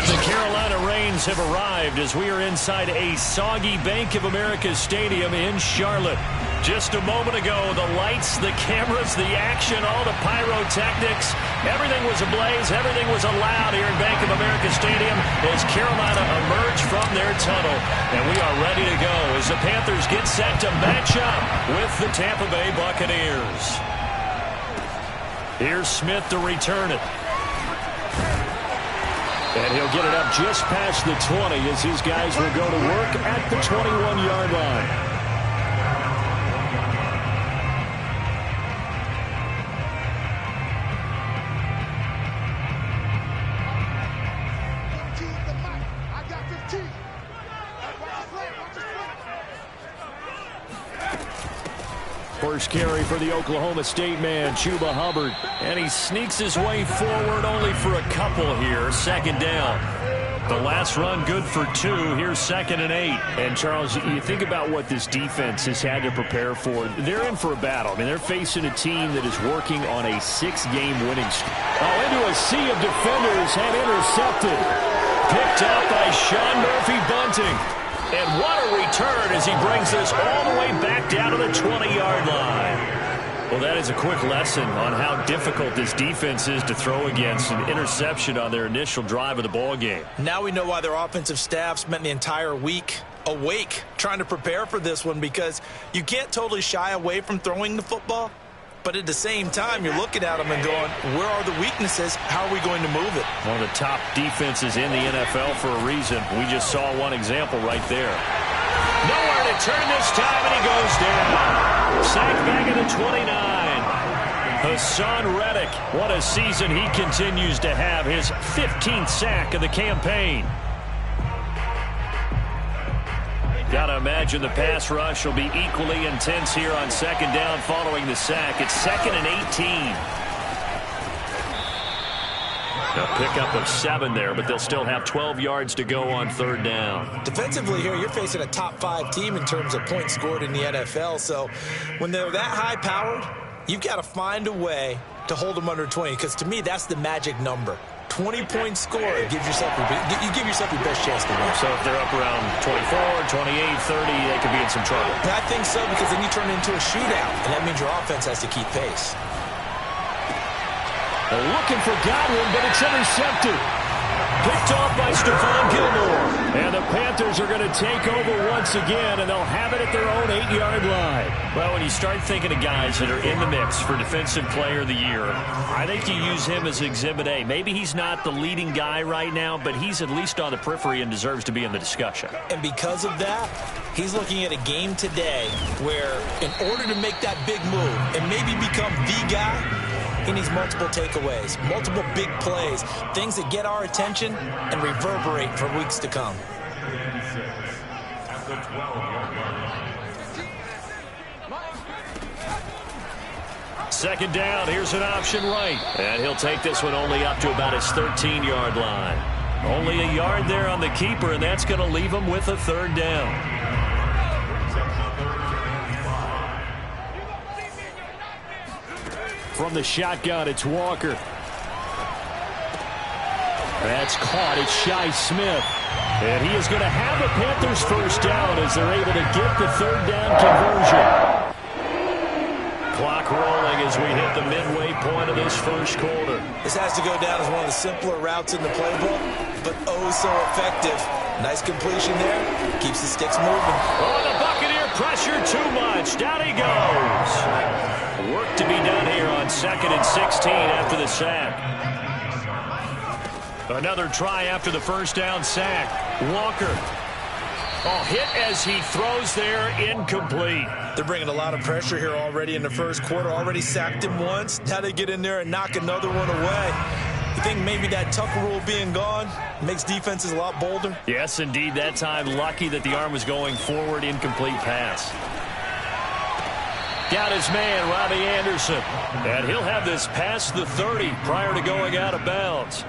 The Carolina Rains have arrived as we are inside a soggy Bank of America Stadium in Charlotte. Just a moment ago, the lights, the cameras, the action, all the pyrotechnics, everything was ablaze, everything was allowed here in Bank of America Stadium as Carolina emerged from their tunnel. And we are ready to go as the Panthers get set to match up with the Tampa Bay Buccaneers. Here's Smith to return it. And he'll get it up just past the 20 as his guys will go to work at the 21-yard line. First carry for the Oklahoma State man, Chuba Hubbard. And he sneaks his way forward only for a couple here. Second down. The last run good for 2. Here's 2nd and 8. And, Charles, you think about what this defense has had to prepare for. They're in for a battle. I mean, they're facing a team that is working on a 6-game winning streak. Oh, into a sea of defenders and intercepted. Picked up by Sean Murphy-Bunting. And what a return as he brings this all the way back down to the 20-yard line. Well, that is a quick lesson on how difficult this defense is to throw against. An interception on their initial drive of the ball game. Now we know why their offensive staff spent the entire week awake trying to prepare for this one, because you can't totally shy away from throwing the football. But at the same time, you're looking at them and going, where are the weaknesses? How are we going to move it? One of the top defenses in the NFL for a reason. We just saw one example right there. Nowhere to turn this time, and he goes down. Sacked back at the 29. Hassan Reddick, what a season he continues to have. His 15th sack of the campaign. Got to imagine the pass rush will be equally intense here on second down following the sack. It's 2nd and 18. A pickup of 7 there, but they'll still have 12 yards to go on third down. Defensively here, you're facing a top-5 team in terms of points scored in the NFL. So when they're that high-powered, you've got to find a way to hold them under 20, because to me, that's the magic number. 20-point score gives yourself you give yourself your best chance to win. So if they're up around 24, 28, 30, they could be in some trouble. I think so, because then you turn it into a shootout, and that means your offense has to keep pace. They're looking for Godwin, but it's intercepted. Picked off by Stephon Gilmore. And the Panthers are going to take over once again, and they'll have it at their own 8-yard line. Well, when you start thinking of guys that are in the mix for Defensive Player of the Year, I think you use him as Exhibit A. Maybe he's not the leading guy right now, but he's at least on the periphery and deserves to be in the discussion. And because of that, he's looking at a game today where in order to make that big move and maybe become the guy, he needs multiple takeaways, multiple big plays, things that get our attention and reverberate for weeks to come. Second down, here's an option right. And he'll take this one only up to about his 13-yard line. Only a yard there on the keeper, and that's going to leave him with a third down. From the shotgun, it's Walker. That's caught. It's Shi Smith. And he is going to have the Panthers first down as they're able to get the third down conversion. Clock rolling as we hit the midway point of this first quarter. This has to go down as one of the simpler routes in the playbook, but oh so effective. Nice completion there. Keeps the sticks moving. Oh, the Buccaneer pressure too much. Down he goes. Work to be done here on 2nd and 16 after the sack. Another try after the first down sack. Walker. Oh, hit as he throws there, incomplete. They're bringing a lot of pressure here already in the first quarter. Already sacked him once. Now they get in there and knock another one away. You think maybe that Tucker rule being gone makes defenses a lot bolder? Yes, indeed. That time, lucky that the arm was going forward, incomplete pass. Got his man, Robbie Anderson. And he'll have this past the 30 prior to going out of bounds.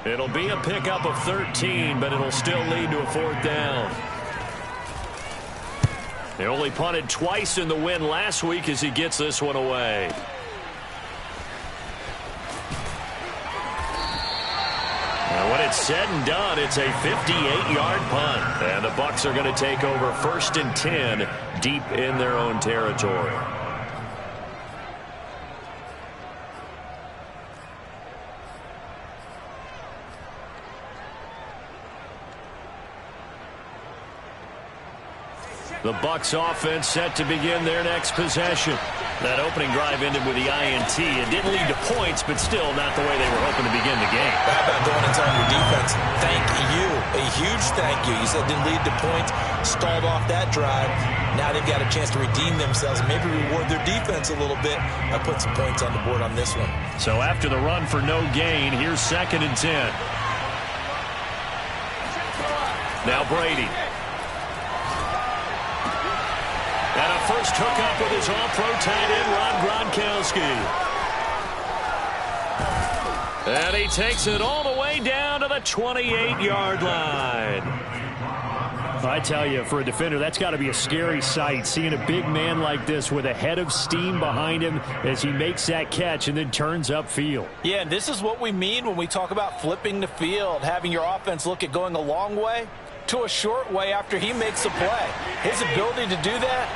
It'll be a pickup of 13, but it'll still lead to a fourth down. They only punted twice in the win last week as he gets this one away. it's said and done, it's a 58-yard punt. And the Bucs are going to take over 1st and 10 deep in their own territory. The Bucs offense set to begin their next possession. That opening drive ended with the INT. It didn't lead to points, but still not the way they were hoping to begin the game. How about going and telling your defense, thank you, a huge thank you. You said it didn't lead to points, stalled off that drive. Now they've got a chance to redeem themselves and maybe reward their defense a little bit by putting some points on the board on this one. So after the run for no gain, here's 2nd and 10. Now Brady. And a first hookup with his all-pro tight end, Rob Gronkowski. And he takes it all the way down to the 28-yard line. I tell you, for a defender, that's got to be a scary sight, seeing a big man like this with a head of steam behind him as he makes that catch and then turns upfield. Yeah, and this is what we mean when we talk about flipping the field, having your offense look at going a long way to a short way after he makes a play. His ability to do that,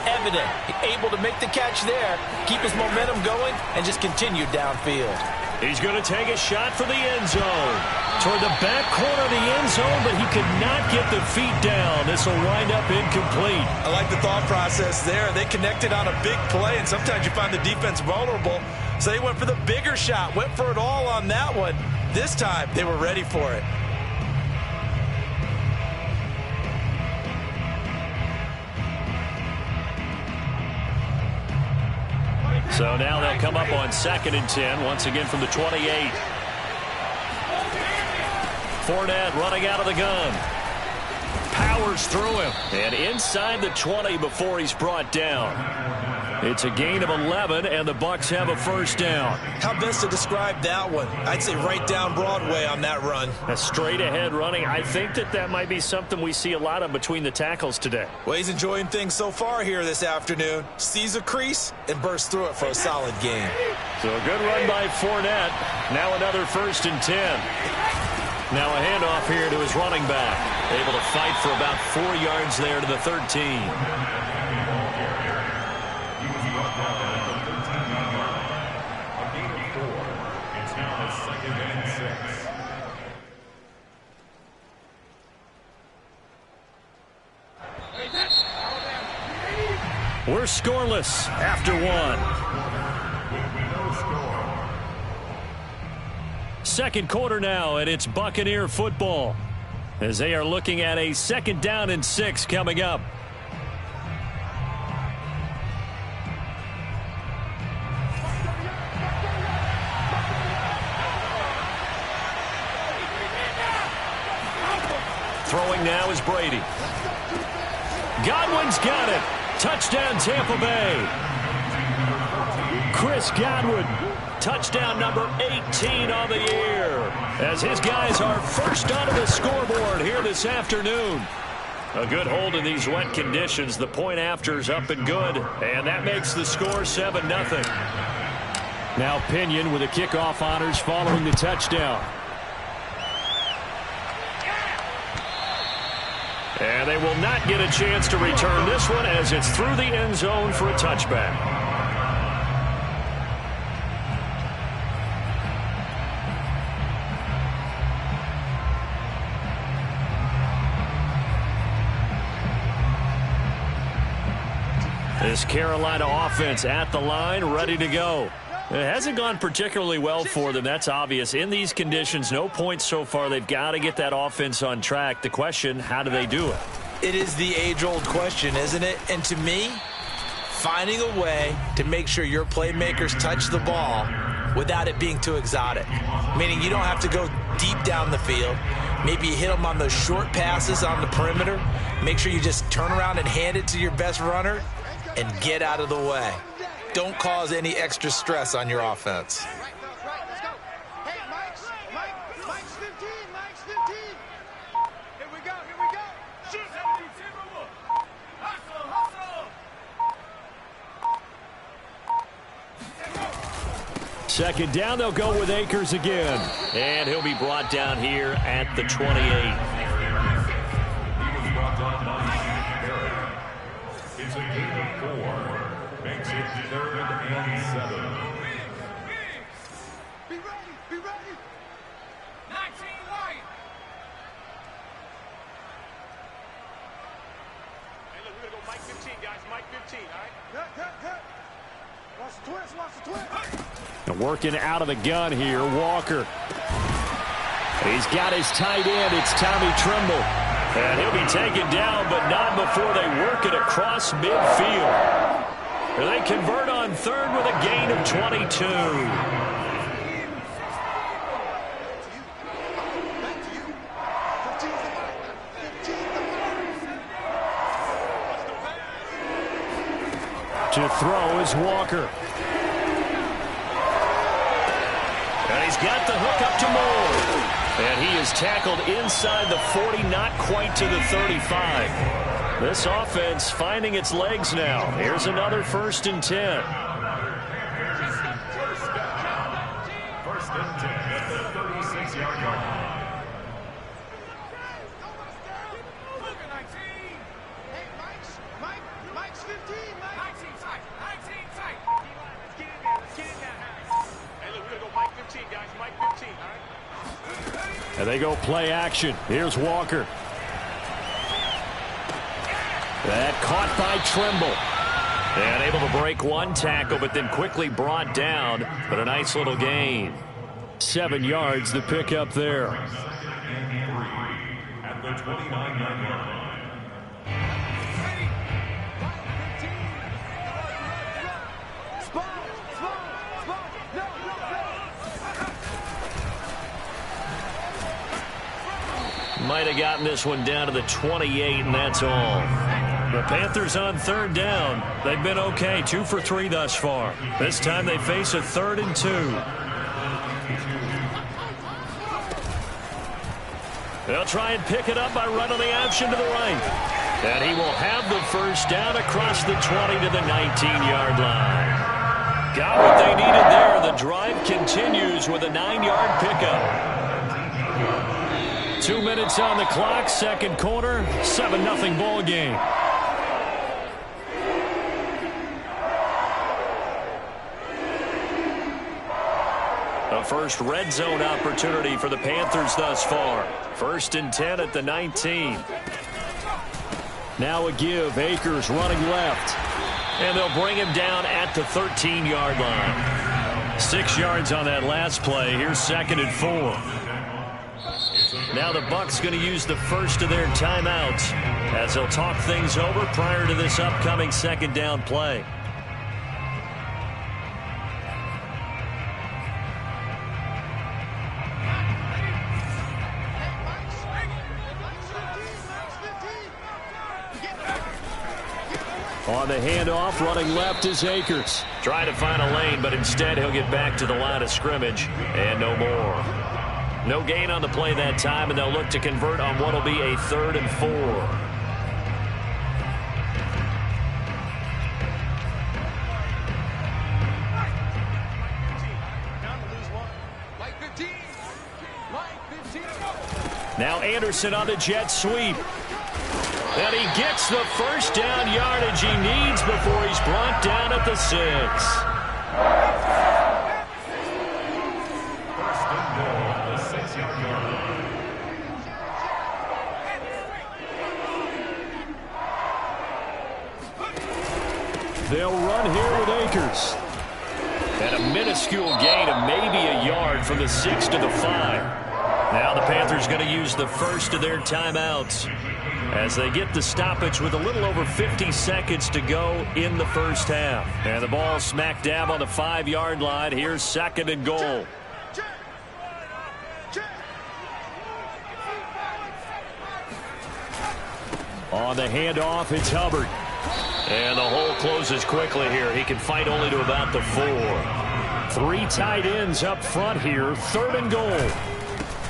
evident. Able to make the catch there, keep his momentum going, and just continue downfield. He's going to take a shot for the end zone. Toward the back corner of the end zone, but he could not get the feet down. This will wind up incomplete. I like the thought process there. They connected on a big play, and sometimes you find the defense vulnerable. So they went for the bigger shot, went for it all on that one. This time, they were ready for it. So now they'll come up on 2nd and 10, once again from the 28. Fournette running out of the gun. Powers through him. And inside the 20 before he's brought down. It's a gain of 11, and the Bucs have a first down. How best to describe that one? I'd say right down Broadway on that run. A straight-ahead running. I think that might be something we see a lot of between the tackles today. Well, he's enjoying things so far here this afternoon. Sees a crease and bursts through it for a solid gain. So a good run by Fournette. Now another 1st and 10. Now a handoff here to his running back. Able to fight for about 4 yards there to the 13. We're scoreless after one. Second quarter now, and it's Buccaneer football as they are looking at a 2nd down and 6 coming up. Throwing now is Brady. Godwin's got it. Touchdown, Tampa Bay. Chris Godwin, touchdown number 18 on the year, as his guys are first onto the scoreboard here this afternoon. A good hold in these wet conditions. The point after's up and good, and that makes the score 7-0. Now Pinion with the kickoff honors following the touchdown. And they will not get a chance to return this one as it's through the end zone for a touchback. This Carolina offense at the line, ready to go. It hasn't gone particularly well for them. That's obvious. In these conditions, no points so far. They've got to get that offense on track. The question, how do they do it? It is the age-old question, isn't it? And to me, finding a way to make sure your playmakers touch the ball without it being too exotic. Meaning you don't have to go deep down the field. Maybe you hit them on those short passes on the perimeter. Make sure you just turn around and hand it to your best runner and get out of the way. Don't cause any extra stress on your offense. Let's go. Hey, Mike's 15. Mike's 15. Here we go. Shoot. Hustle. Second down, they'll go with Akers again. And he'll be brought down here at the 28. It's a gain of 4. Makes it 3rd and 7. Be ready, be ready. 19 wide. Hey, look, we're going to go Mike 15, guys. Mike 15, all right? Cut. Watch the twist, watch the twist. And working out of the gun here, Walker. He's got his tight end. It's Tommy Tremble. And he'll be taken down, but not before they work it across midfield. And they convert on third with a gain of 22. To throw is Walker. And he's got the hook up to Moore. And he is tackled inside the 40, not quite to the 35. This offense finding its legs now. Here's another 1st and 10. First and 10 at the 36-yard line. Mike's 15, Mike. 19 tight. Let's get in there. Hey, look, we're going to go Mike 15, guys. Mike 15, all right? And they go play action. Here's Walker. That caught by Tremble. And able to break one tackle, but then quickly brought down. But a nice little gain. 7 yards, the pickup there. At the 29-yard line. Might have gotten this one down to the 28, and that's all. The Panthers on 3rd down. They've been okay, 2 for 3 thus far. This time they face a 3rd and 2. They'll try and pick it up by running the option to the right. And he will have the first down across the 20 to the 19-yard line. Got what they needed there. The drive continues with a 9-yard pickup. 2 minutes on the clock, second quarter, 7-0 ball game. The first red zone opportunity for the Panthers thus far. 1st and 10 at the 19. Now a give. Akers running left. And they'll bring him down at the 13-yard line. 6 yards on that last play. Here's 2nd and 4. Now the Bucs going to use the first of their timeouts as they'll talk things over prior to this upcoming 2nd down play. On the handoff, running left is Akers. Trying to find a lane, but instead he'll get back to the line of scrimmage and no more. No gain on the play that time, and they'll look to convert on what will be a 3rd and 4. Now Anderson on the jet sweep. And he gets the first down yardage he needs before he's brought down at the 6. They'll run here with Akers. And a minuscule gain of maybe a yard from the 6 to the 5. Now the Panthers going to use the first of their timeouts as they get the stoppage with a little over 50 seconds to go in the first half. And the ball smack dab on the 5-yard line. Here's 2nd and goal. On the handoff, it's Hubbard. And the hole closes quickly here. He can fight only to about the 4. 3 tight ends up front here. 3rd and goal.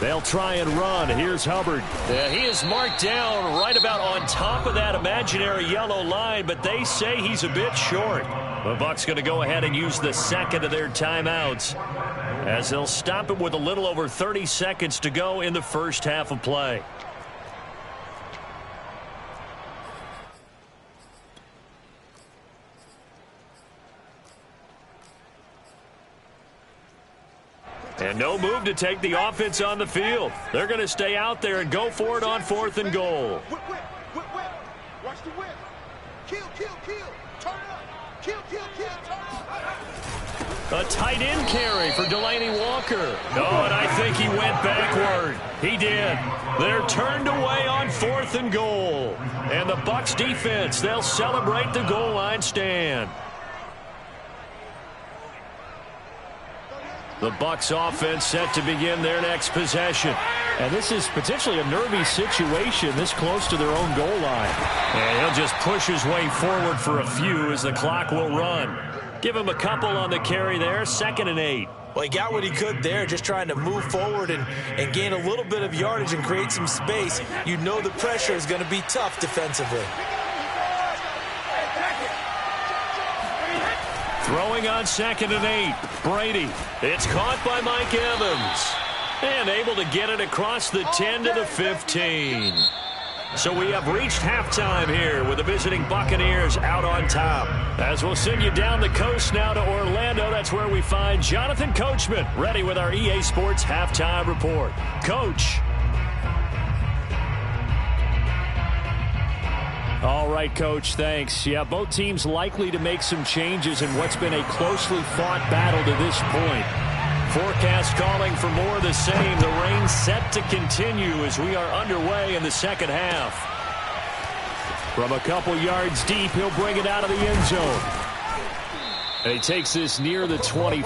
They'll try and run. Here's Hubbard. Yeah, he is marked down right about on top of that imaginary yellow line, but they say he's a bit short. The Bucs going to go ahead and use the second of their timeouts as they'll stop it with a little over 30 seconds to go in the first half of play. And no move to take the offense on the field. They're going to stay out there and go for it on 4th and goal. Whip. Watch the whip. Kill. Turn it up. Kill, turn it up. A tight end carry for Delanie Walker. Oh, and I think he went backward. He did. They're turned away on 4th and goal. And the Bucs defense, they'll celebrate the goal line stand. The Bucs offense set to begin their next possession. And this is potentially a nervy situation this close to their own goal line. And he'll just push his way forward for a few as the clock will run. Give him a couple on the carry there, 2nd and 8. Well, he got what he could there, just trying to move forward and gain a little bit of yardage and create some space. You know the pressure is going to be tough defensively. Throwing on 2nd and 8. Brady. It's caught by Mike Evans. And able to get it across the 10 to the 15. So we have reached halftime here with the visiting Buccaneers out on top. As we'll send you down the coast now to Orlando, that's where we find Jonathan Coachman ready with our EA Sports Halftime Report. Coach. All right, Coach, thanks. Yeah, both teams likely to make some changes in what's been a closely fought battle to this point. Forecast calling for more of the same. The rain set to continue as we are underway in the second half. From a couple yards deep, he'll bring it out of the end zone. And he takes this near the 20.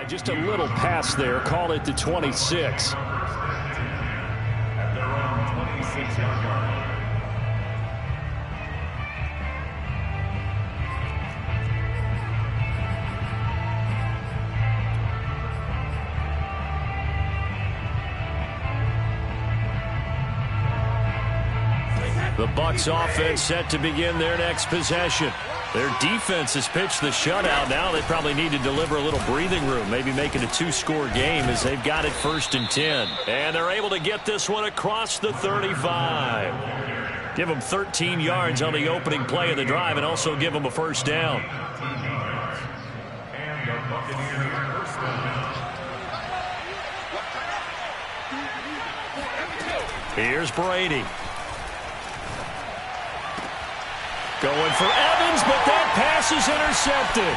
Just a little pass there. Call it the 26. At their own 26-yard line. The Bucs offense set to begin their next possession. Their defense has pitched the shutout. Now they probably need to deliver a little breathing room, maybe make it a 2-score game as they've got it 1st and 10. And they're able to get this one across the 35. Give them 13 yards on the opening play of the drive and also give them a first down. And the Buccaneers first down. Here's Brady. Going for Evans, but that pass is intercepted.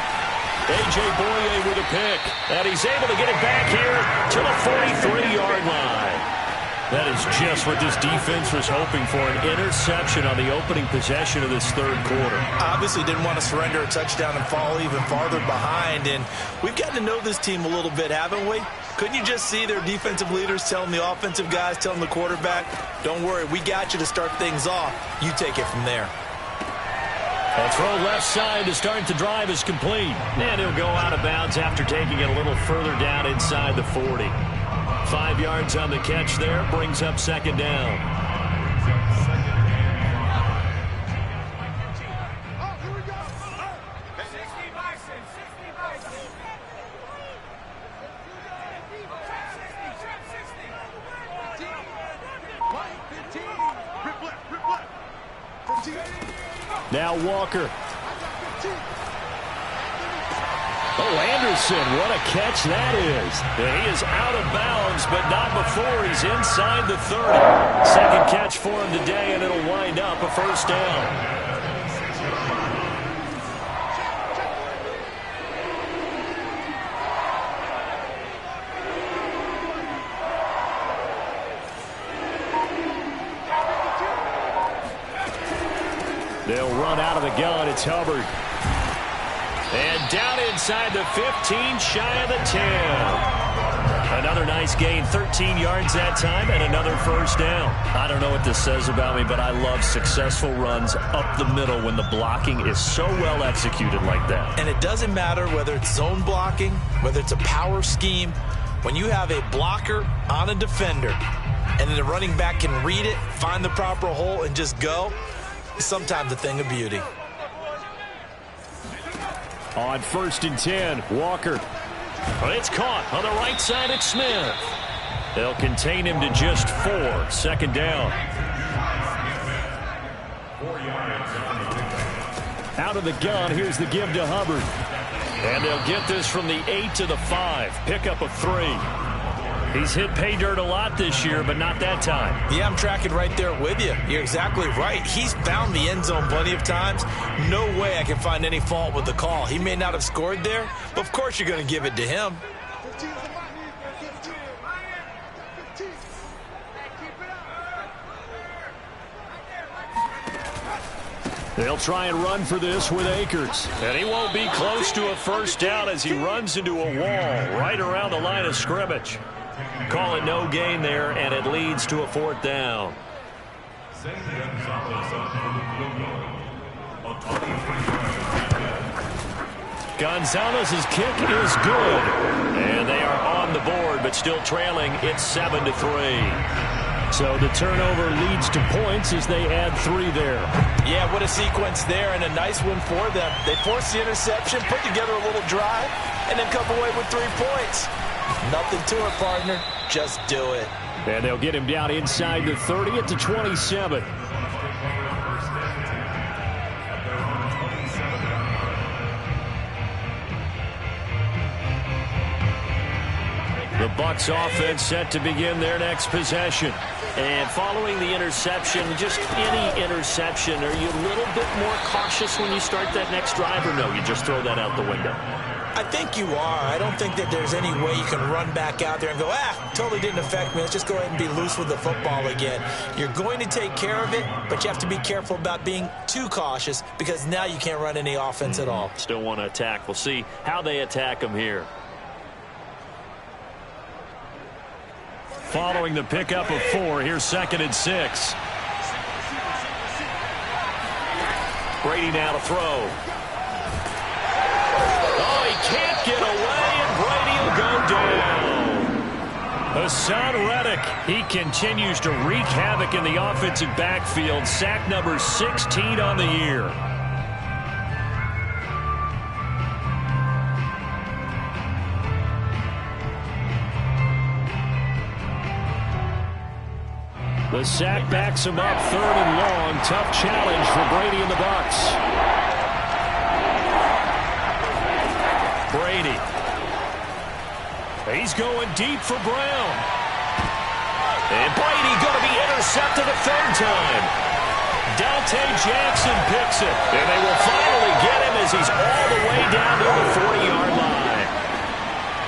A.J. Boye with a pick, and he's able to get it back here to the 43-yard line. That is just what this defense was hoping for, an interception on the opening possession of this third quarter. Obviously didn't want to surrender a touchdown and fall even farther behind, and we've gotten to know this team a little bit, haven't we? Couldn't you just see their defensive leaders telling the offensive guys, telling the quarterback, don't worry, we got you to start things off. You take it from there. A throw left side to start the drive is complete. And he'll go out of bounds after taking it a little further down inside the 40. 5 yards on the catch there, brings up 2nd down. Oh, here we go. Now Walker. Oh, Anderson, what a catch that is. And he is out of bounds, but not before he's inside the 30. Second catch for him today, and it'll wind up a first down. They'll run out of the gun. It's Hubbard. And down inside the 15, shy of the 10. Another nice gain, 13 yards that time, and another first down. I don't know what this says about me, but I love successful runs up the middle when the blocking is so well executed like that. And it doesn't matter whether it's zone blocking, whether it's a power scheme. When you have a blocker on a defender, and then the running back can read it, find the proper hole, and just go, it's sometimes a thing of beauty. On 1st and 10, Walker. It's caught on the right side at Smith. They'll contain him to just 4. 2nd down. Out of the gun, here's the give to Hubbard. And they'll get this from the 8 to the 5. Pickup of 3. He's hit pay dirt a lot this year, but not that time. Yeah, I'm tracking right there with you. You're exactly right. He's found the end zone plenty of times. No way I can find any fault with the call. He may not have scored there, but of course you're going to give it to him. 15 for Miami. 15. 15. Keep it up. They'll try and run for this with Akers. And he won't be close to a first down as he runs into a wall right around the line of scrimmage. Call it no gain there, and it leads to a 4th down. Gonzalez's kick is good. And they are on the board, but still trailing. It's 7-3. So the turnover leads to points as they add 3 there. Yeah, what a sequence there, and a nice one for them. They forced the interception, put together a little drive, and then come away with 3 points. Nothing to it, partner. Just do it. And they'll get him down inside the 30 at the 27. The Bucs offense set to begin their next possession. And following the interception, just any interception, are you a little bit more cautious when you start that next drive, or no, you just throw that out the window? I think you are. I don't think that there's any way you can run back out there and go, totally didn't affect me. Let's just go ahead and be loose with the football again. You're going to take care of it, but you have to be careful about being too cautious because now you can't run any offense at all. Still want to attack. We'll see how they attack them here. Following the pickup of 4, here's 2nd and 6. Brady now to throw. Oh, he can't get away, and Brady will go down. Hassan Reddick, he continues to wreak havoc in the offensive backfield. Sack number 16 on the year. The sack backs him up 3rd and long. Tough challenge for Brady and the Bucs. Brady. He's going deep for Brown. And Brady going to be intercepted a 3rd time. Dante Jackson picks it. And they will finally get him as he's all the way down to the 40-yard line.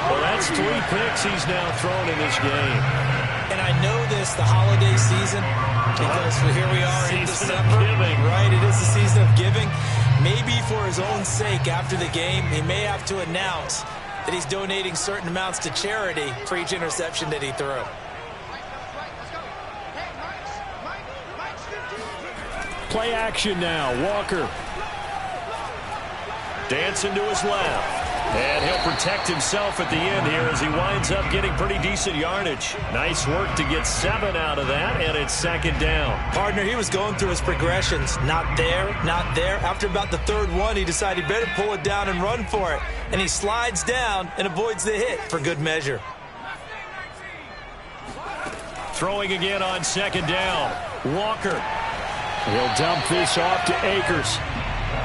Well, that's 3 picks he's now thrown in this game. And I know this, the holiday season, because here we are in December. Right, it is the season of giving. Maybe for his own sake, after the game, he may have to announce that he's donating certain amounts to charity for each interception that he threw. Play action now. Walker. Dancing to his left. And he'll protect himself at the end here as he winds up getting pretty decent yardage. Nice work to get 7 out of that, and it's 2nd down. Partner, he was going through his progressions. Not there, not there. After about the 3rd one, he decided he better pull it down and run for it. And he slides down and avoids the hit for good measure. Throwing again on 2nd down. Walker. He'll dump this off to Akers.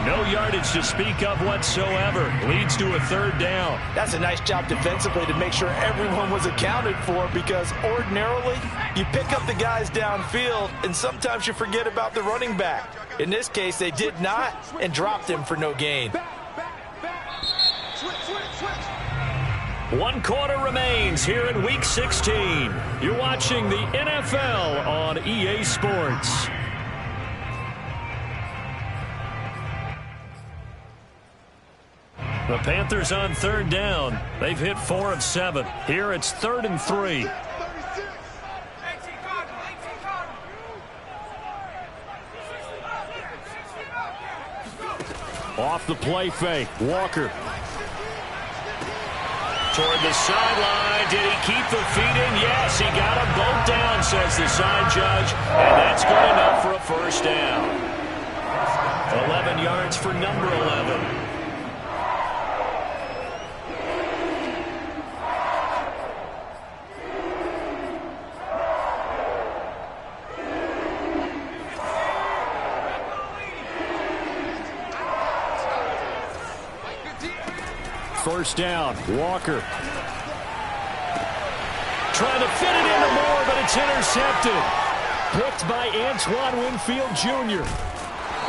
No yardage to speak of whatsoever. Leads to a 3rd down. That's a nice job defensively to make sure everyone was accounted for, because ordinarily you pick up the guys downfield and sometimes you forget about the running back. In this case, they did not and dropped him for no gain. Switch. 1 quarter remains here in Week 16. You're watching the NFL on EA Sports. The Panthers on 3rd down. They've hit 4 of 7. Here it's 3rd and 3. Off the play fake. Walker. Toward the sideline. Did he keep the feet in? Yes, he got them both down, says the side judge. And that's good enough for a first down. 11 yards for number 11. First down, Walker. Trying to fit it into Moore, but it's intercepted. Picked by Antoine Winfield Jr.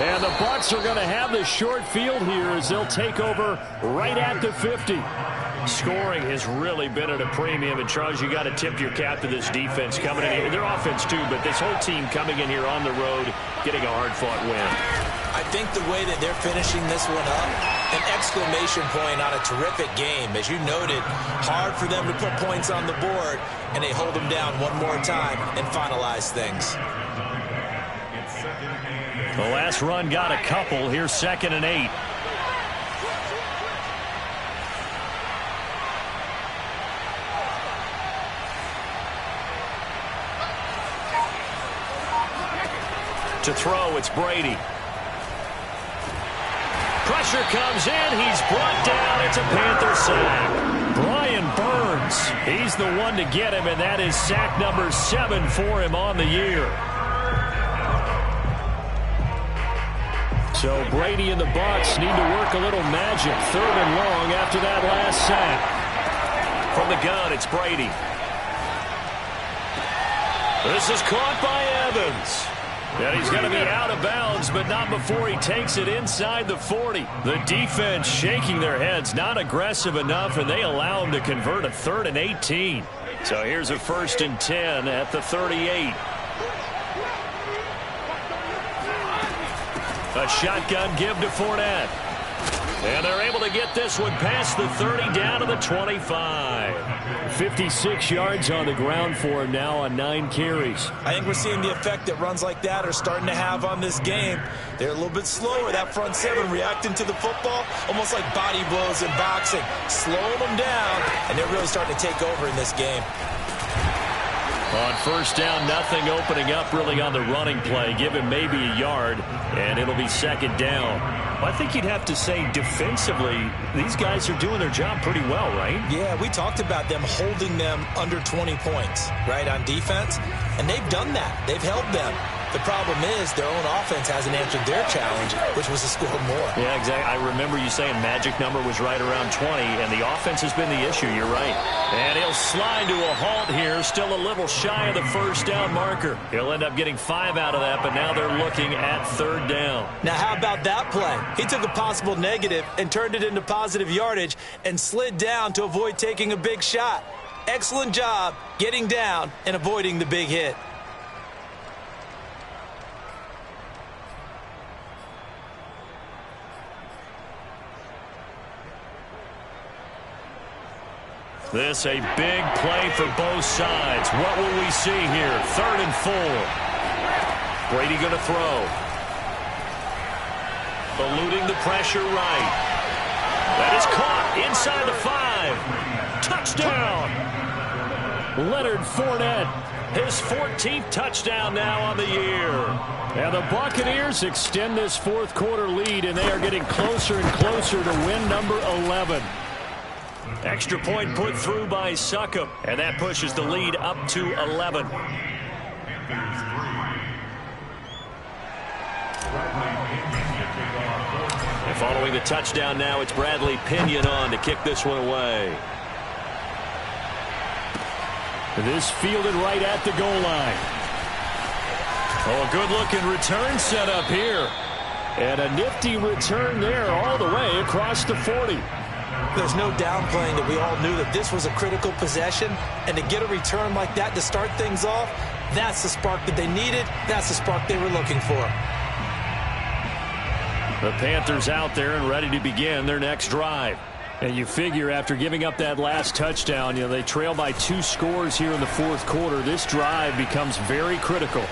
And the Bucs are going to have the short field here as they'll take over right at the 50. Scoring has really been at a premium. And, Charles, you got to tip your cap to this defense coming in here. Their offense, too, but this whole team coming in here on the road, getting a hard-fought win. I think the way that they're finishing this one up, an exclamation point on a terrific game. As you noted, hard for them to put points on the board, and they hold them down one more time and finalize things. The last run got a couple. Here's 2nd and 8. To throw, it's Brady. Pressure comes in. He's brought down. It's a Panther sack. Brian Burns. He's the one to get him, and that is sack number 7 for him on the year. So Brady and the Bucs need to work a little magic. 3rd and long after that last sack. From the gun, it's Brady. This is caught by Evans. And he's going to be out of bounds, but not before he takes it inside the 40. The defense shaking their heads, not aggressive enough, and they allow him to convert a 3rd and 18. So here's a 1st and 10 at the 38. A shotgun give to Fournette. And they're able to get this one past the 30 down to the 25. 56 yards on the ground for him now on 9 carries. I think we're seeing the effect that runs like that are starting to have on this game. They're a little bit slower, that front 7 reacting to the football, almost like body blows in boxing, slowing them down, and they're really starting to take over in this game. On 1st down, nothing opening up really on the running play. Give him maybe a yard, and it'll be 2nd down. Well, I think you'd have to say defensively, these guys are doing their job pretty well, right? Yeah, we talked about them holding them under 20 points, right, on defense, and they've done that. They've held them. The problem is their own offense hasn't answered their challenge, which was to score more. Yeah, exactly. I remember you saying magic number was right around 20, and the offense has been the issue. You're right. And he'll slide to a halt here, still a little shy of the 1st down marker. He'll end up getting 5 out of that, but now they're looking at 3rd down. Now, how about that play? He took a possible negative and turned it into positive yardage and slid down to avoid taking a big shot. Excellent job getting down and avoiding the big hit. This a big play for both sides. What will we see here? 3rd and 4. Brady going to throw. Eluding the pressure right. That is caught inside the 5. Touchdown. Leonard Fournette. His 14th touchdown now on the year. And the Buccaneers extend this 4th quarter lead, and they are getting closer and closer to win number 11. Extra point put through by Succop, and that pushes the lead up to 11. And following the touchdown now, it's Bradley Pinion on to kick this one away. This fielded right at the goal line. Oh, a good-looking return set up here. And a nifty return there all the way across the 40. There's no downplaying that we all knew that this was a critical possession, and to get a return like that to start things off, that's the spark that they needed. That's the spark they were looking for. The Panthers out there and ready to begin their next drive. And you figure after giving up that last touchdown, they trail by 2 scores here in the fourth quarter. This drive becomes very critical.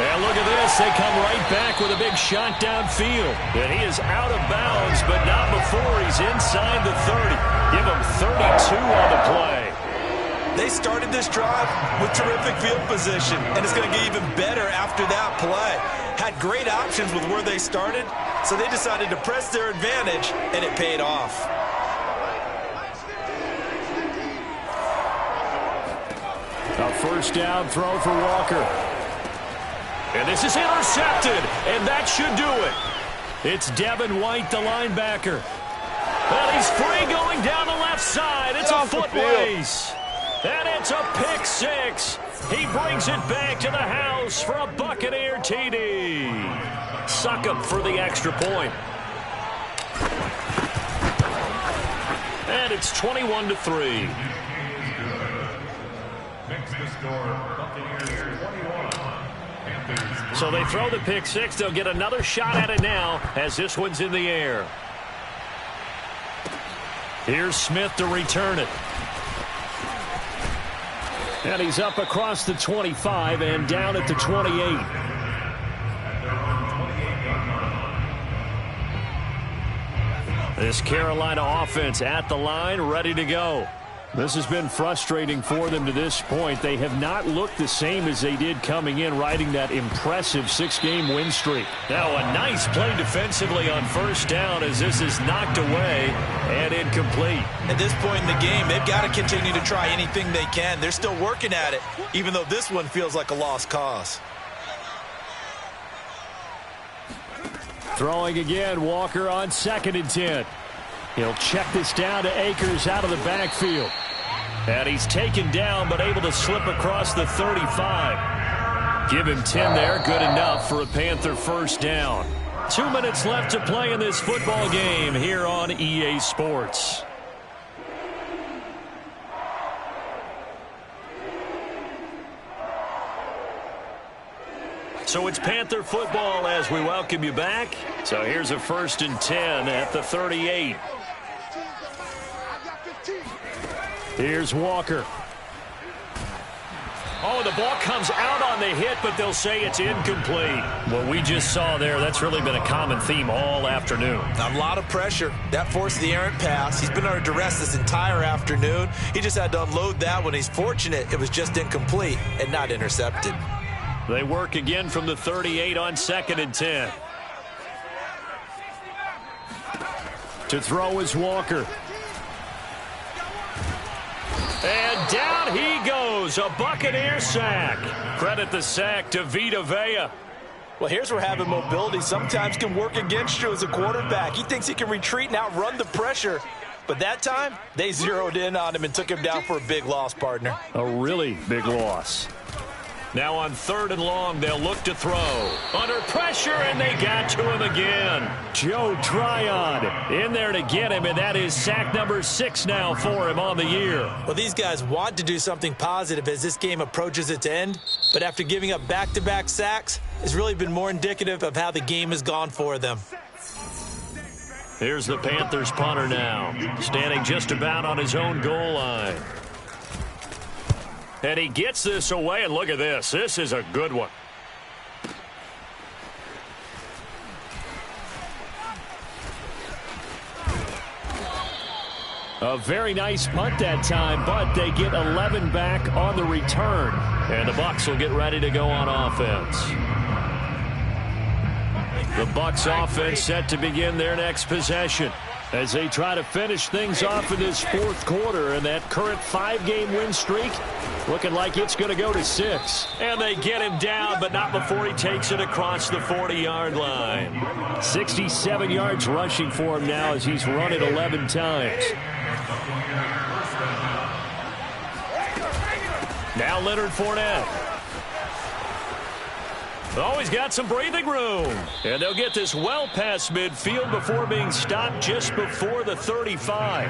And look at this. They come right back with a big shot downfield. And he is out of bounds, but not before he's inside the 30. Give him 32 on the play. They started this drive with terrific field position, and it's going to get even better after that play. Had great options with where they started, so they decided to press their advantage, and it paid off. A first down throw for Walker. And this is intercepted, and that should do it. It's Devin White, the linebacker. And he's free going down the left side. It's a foot race. And it's a pick 6. He brings it back to the house for a Buccaneer TD. Succop for the extra point. And it's 21-3. Next to score, Buccaneers 21. Panthers. So they throw the pick 6. They'll get another shot at it now as this one's in the air. Here's Smith to return it. And he's up across the 25 and down at the 28. This Carolina offense at the line, ready to go. This has been frustrating for them to this point. They have not looked the same as they did coming in, riding that impressive 6-game win streak. Now a nice play defensively on first down as this is knocked away and incomplete. At this point in the game, they've got to continue to try anything they can. They're still working at it, even though this one feels like a lost cause. Throwing again, Walker on 2nd and 10. He'll check this down to Akers out of the backfield. And he's taken down but able to slip across the 35. Give him 10 there, good enough for a Panther first down. 2 minutes left to play in this football game here on EA Sports. So it's Panther football as we welcome you back. So here's a 1st and 10 at the 38. Here's Walker. Oh, the ball comes out on the hit, but they'll say it's incomplete. What we just saw there, that's really been a common theme all afternoon. A lot of pressure. That forced the errant pass. He's been under duress this entire afternoon. He just had to unload that one. He's fortunate it was just incomplete and not intercepted. They work again from the 38 on 2nd and 10. To throw is Walker. And down he goes. A Buccaneer sack. Credit the sack to Vita Vea. Well, here's where having mobility sometimes can work against you as a quarterback. He thinks he can retreat and outrun the pressure. But that time, they zeroed in on him and took him down for a big loss, partner. A really big loss. Now on 3rd and long, they'll look to throw. Under pressure, and they got to him again. Joe Tryon in there to get him, and that is sack number 6 now for him on the year. Well, these guys want to do something positive as this game approaches its end, but after giving up back-to-back sacks, it's really been more indicative of how the game has gone for them. Here's the Panthers punter now, standing just about on his own goal line. And he gets this away, and look at this. This is a good one. A very nice punt that time, but they get 11 back on the return. And the Bucs will get ready to go on offense. The Bucs offense set to begin their next possession as they try to finish things off in this fourth quarter, and that current 5-game win streak looking like it's going to go to 6. And they get him down, but not before he takes it across the 40-yard line. 67 yards rushing for him now as he's run it 11 times. Now Leonard Fournette. Oh, he's got some breathing room. And they'll get this well past midfield before being stopped just before the 35.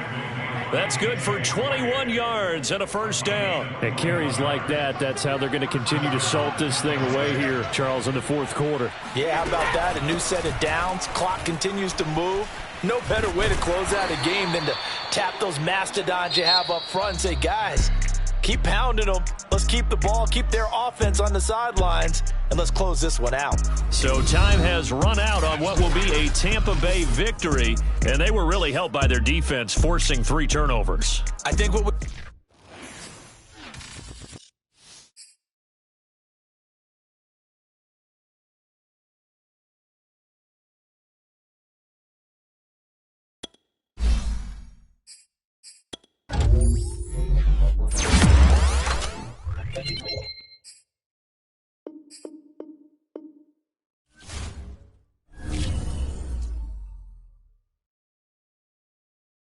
That's good for 21 yards and a first down. And carries like that, that's how they're going to continue to salt this thing away here, Charles, in the fourth quarter. Yeah, how about that? A new set of downs. Clock continues to move. No better way to close out a game than to tap those mastodons you have up front and say, guys, keep pounding them. Let's keep the ball, keep their offense on the sidelines, and let's close this one out. So time has run out on what will be a Tampa Bay victory, and they were really helped by their defense forcing 3 turnovers. I think what we